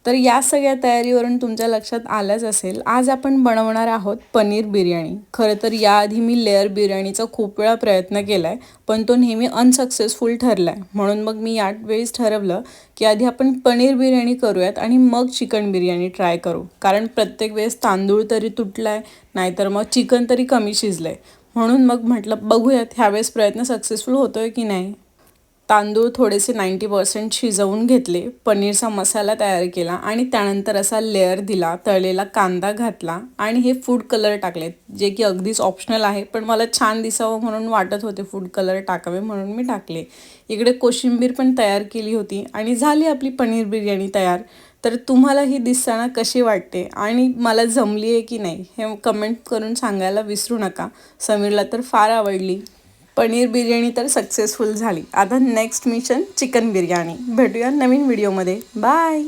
तर या सगळ्या तयारीवरून तुमच्या लक्षात आलंच असेल, आज आपण बनवणार आहोत पनीर बिर्याणी. खरं तर याआधी मी लेअर बिर्याणीचा खूप वेळा प्रयत्न केला आहे, पण तो नेहमी अनसक्सेसफुल ठरला आहे. म्हणून मग मी यावेळेस ठरवलं की आधी आपण पनीर बिर्याणी करूयात आणि मग चिकन बिर्याणी ट्राय करू. कारण प्रत्येक वेळेस तांदूळ तरी तुटला आहे, नाहीतर मग चिकन तरी कमी शिजलं आहे. म्हणून मग म्हटलं बघूयात ह्यावेळेस प्रयत्न सक्सेसफुल होतो आहे की नाही. तांदूळ थोडेसे 90% शिजवून घेतले, पनीरचा मसाला तयार केला आणि त्यानंतर असा लेअर दिला, तळलेला कांदा घातला आणि हे फूड कलर टाकले, जे की अगदीच ऑप्शनल आहे, पण मला छान दिसावं म्हणून वाटत होते फूड कलर टाकावे म्हणून मी टाकले. इकडे कोशिंबीर पण तयार केली होती आणि झाली आपली पनीर बिर्याणी तयार. तर तुम्हाला ही दिसताना कशी वाटते आणि मला जमली आहे की नाही हे कमेंट करून सांगायला विसरू नका. समीरला तर फार आवडली. पनीर बिर्याणी तर सक्सेसफुल झाली. आता नेक्स्ट मिशन चिकन बिर्याणी. भेटूया नवीन व्हिडिओमध्ये. बाय.